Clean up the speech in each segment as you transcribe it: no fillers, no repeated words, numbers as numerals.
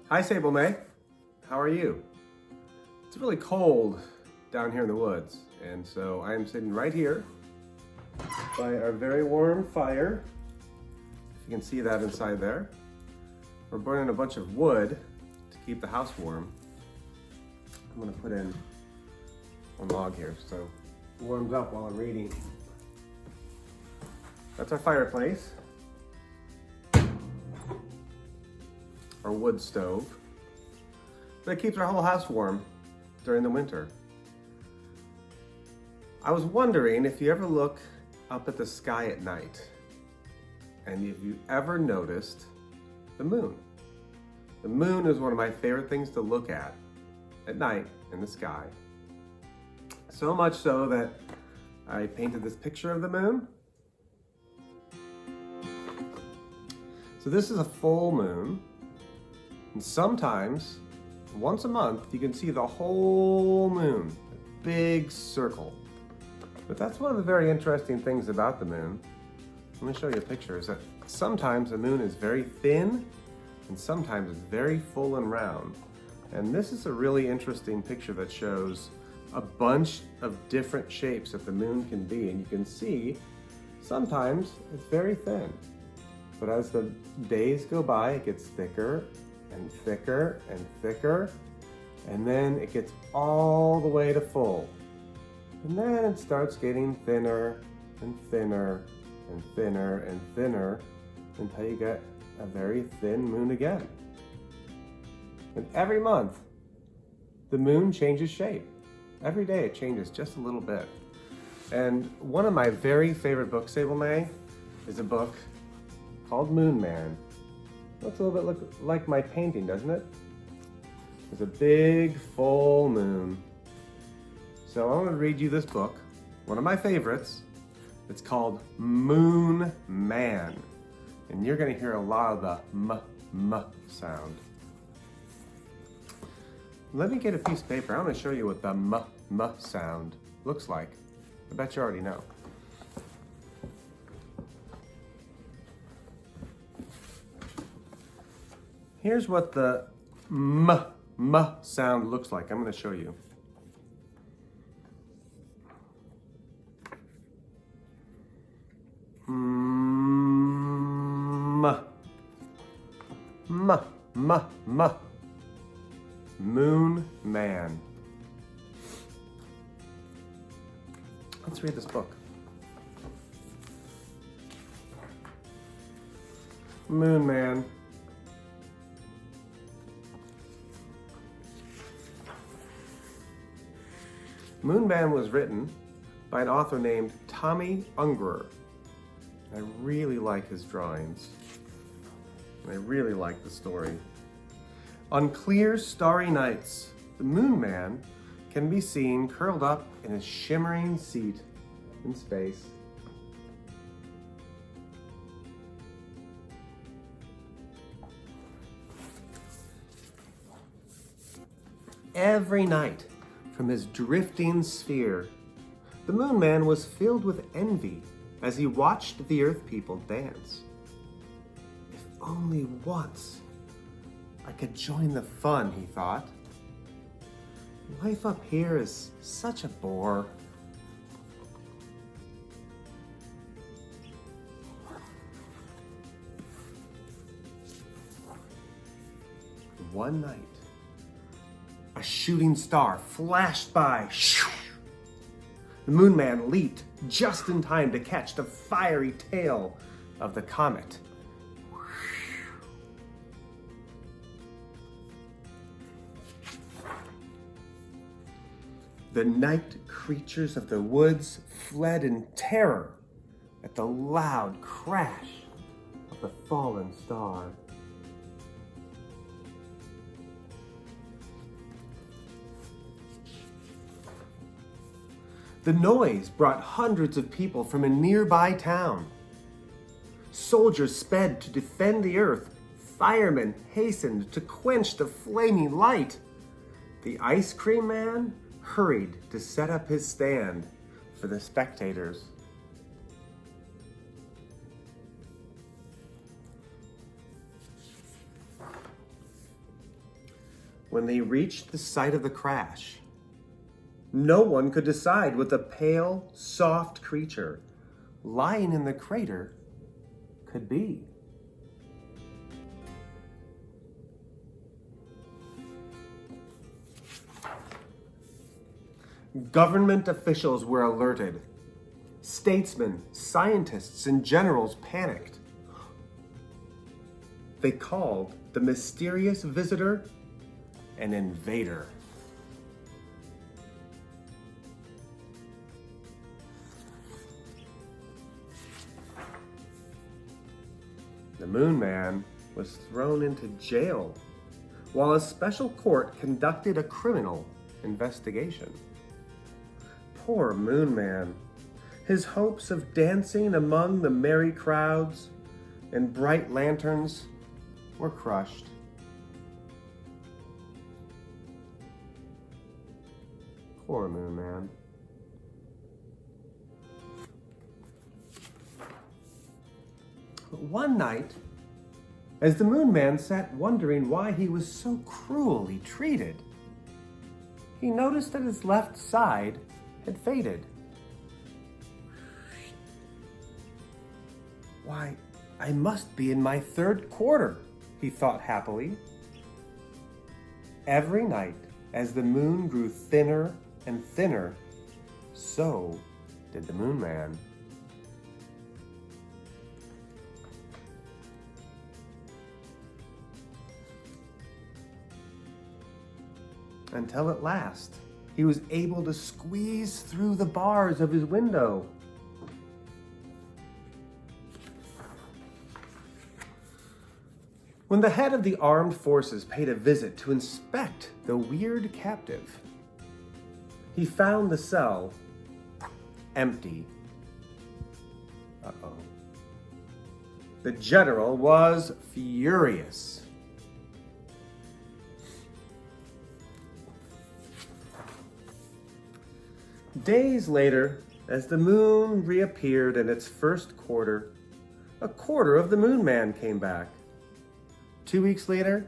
Hi, Sable May. How are you? It's really cold down here in the woods, and so I am sitting right here by our very warm fire. You can see that inside there. We're burning a bunch of wood to keep the house warm. I'm gonna put in one log here so it warms up while I'm reading. That's our fireplace. Our wood stove. But it keeps our whole house warm during the winter. I was wondering if you ever look up at the sky at night and if you ever noticed the moon. The moon is one of my favorite things to look at night in the sky. So much so that I painted this picture of the moon. So this is a full moon, and sometimes, once a month, you can see the whole moon, a big circle. But that's one of the very interesting things about the moon. Let me show you a picture, is that sometimes the moon is very thin, and sometimes it's very full and round. And this is a really interesting picture that shows a bunch of different shapes that the moon can be. And you can see sometimes it's very thin, but as the days go by, it gets thicker and thicker and thicker, and then it gets all the way to full. And then it starts getting thinner and thinner and thinner and thinner until you get a very thin moon again. And every month, the moon changes shape. Every day it changes just a little bit. And one of my very favorite books, Sable May, is a book called Moon Man. Looks a little bit like my painting, doesn't it? There's a big full moon. So I want to read you this book, one of my favorites. It's called Moon Man. And you're going to hear a lot of the m sound. Let me get a piece of paper. I want to show you what the m sound looks like. I bet you already know. Here's what the m sound looks like. I'm going to show you. M. Moon Man. Let's read this book. Moon Man. Moon Man was written by an author named Tommy Ungerer. I really like his drawings. I really like the story. On clear, starry nights, the Moon Man can be seen curled up in his shimmering seat in space. Every night, from his drifting sphere, the Moon Man was filled with envy as he watched the Earth people dance. If only once I could join the fun, he thought. Life up here is such a bore. One night, a shooting star flashed by. The Moon Man leaped just in time to catch the fiery tail of the comet. The night creatures of the woods fled in terror at the loud crash of the fallen star. The noise brought hundreds of people from a nearby town. Soldiers sped to defend the earth. Firemen hastened to quench the flaming light. The ice cream man hurried to set up his stand for the spectators. when they reached the site of the crash. No one could decide what the pale, soft creature lying in the crater could be. Government officials were alerted. Statesmen, scientists, and generals panicked. They called the mysterious visitor an invader. The Moon Man was thrown into jail while a special court conducted a criminal investigation. Poor Moon Man. His hopes of dancing among the merry crowds and bright lanterns were crushed. Poor Moon Man. One night, as the Moon Man sat wondering why he was so cruelly treated, he noticed that his left side had faded. Why, I must be in my third quarter, he thought happily. Every night, as the moon grew thinner and thinner, so did the Moon Man. Until at last, he was able to squeeze through the bars of his window. When the head of the armed forces paid a visit to inspect the weird captive, he found the cell empty. Uh-oh. The general was furious. Days later, as the moon reappeared in its first quarter, a quarter of the Moon Man came back. 2 weeks later,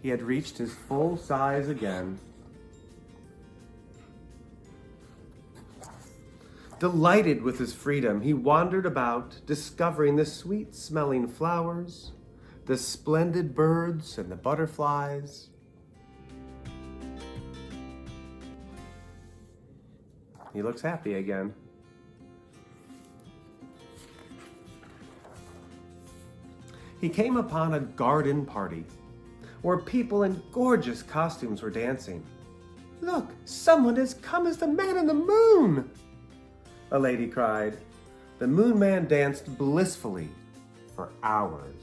he had reached his full size again. Delighted with his freedom, he wandered about, discovering the sweet-smelling flowers, the splendid birds, and the butterflies. He looks happy again. He came upon a garden party where people in gorgeous costumes were dancing. "Look, someone has come as the Man in the Moon!" a lady cried. The Moon Man danced blissfully for hours.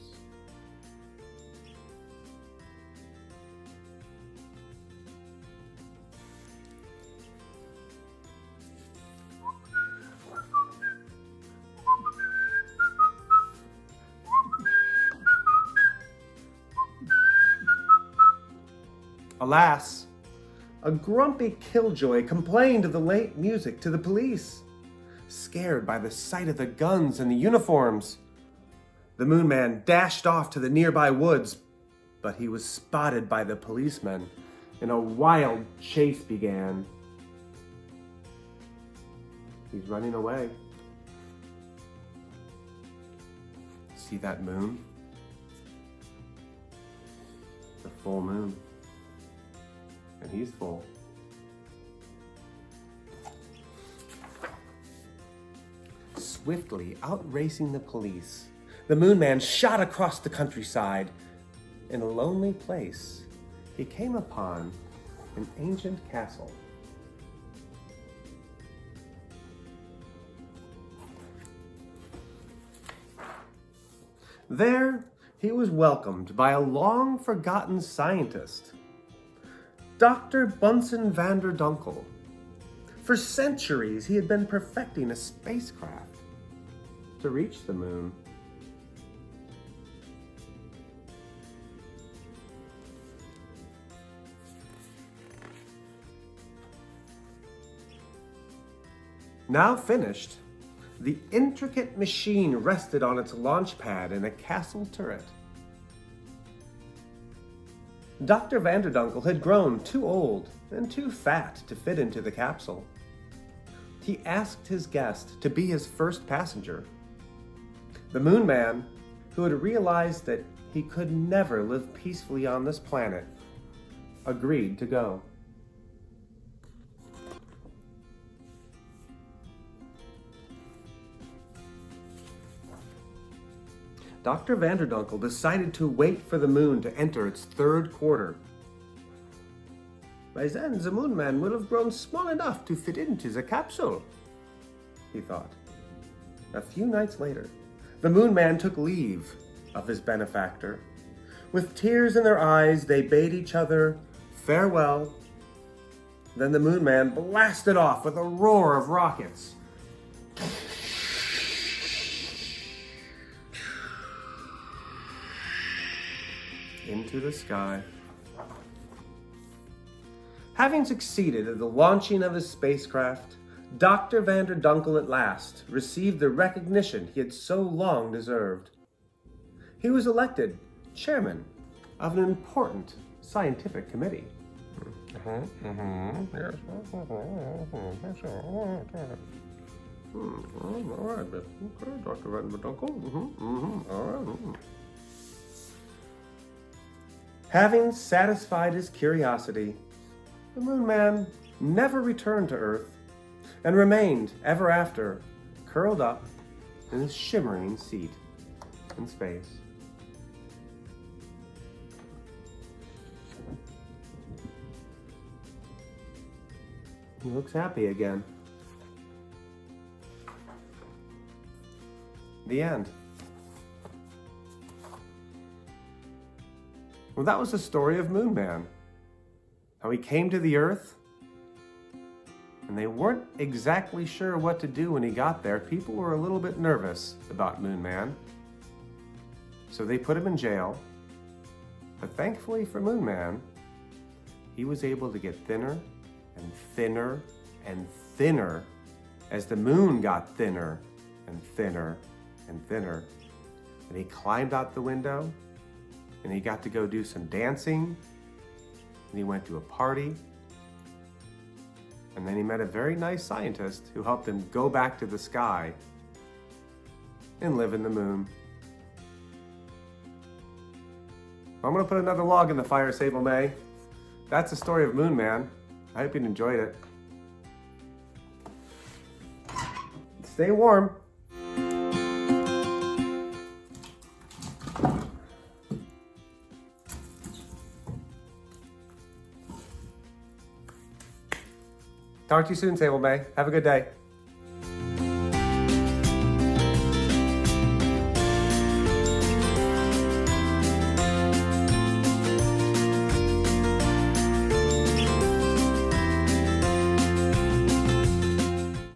Alas, a grumpy killjoy complained of the late music to the police, scared by the sight of the guns and the uniforms. The Moon Man dashed off to the nearby woods, but he was spotted by the policemen, and a wild chase began. He's running away. See that moon? The full moon. And he's full. Swiftly outracing the police, the Moon Man shot across the countryside. In a lonely place, he came upon an ancient castle. There, he was welcomed by a long-forgotten scientist, Dr. Bunsen van der Dunkel. For centuries, he had been perfecting a spacecraft to reach the moon. Now finished, the intricate machine rested on its launch pad in a castle turret. Dr. Vanderdunkel had grown too old and too fat to fit into the capsule. He asked his guest to be his first passenger. The Moon Man, who had realized that he could never live peacefully on this planet, agreed to go. Dr. Vanderdunkel decided to wait for the moon to enter its third quarter. By then, the Moon Man will have grown small enough to fit into the capsule, he thought. A few nights later, the Moon Man took leave of his benefactor. With tears in their eyes, they bade each other farewell. Then the Moon Man blasted off with a roar of rockets. Into the sky. Having succeeded at the launching of his spacecraft, Dr. Vanderdunkel at last received the recognition he had so long deserved. He was elected chairman of an important scientific committee. Yes. All right, okay, Dr. Vanderdunkel. All right. Having satisfied his curiosity, the Moon Man never returned to Earth and remained ever after curled up in his shimmering seat in space. He looks happy again. The end. Well, that was the story of Moon Man. How he came to the Earth, and they weren't exactly sure what to do when he got there. People were a little bit nervous about Moon Man, so they put him in jail. But thankfully for Moon Man, he was able to get thinner and thinner and thinner as the moon got thinner and thinner and thinner. And he climbed out the window, and he got to go do some dancing, and he went to a party, and then he met a very nice scientist who helped him go back to the sky and live in the moon. I'm gonna put another log in the fire, Sable May. That's the story of Moon Man. I hope you enjoyed it. Stay warm. Talk to you soon, Sable May. Have a good day.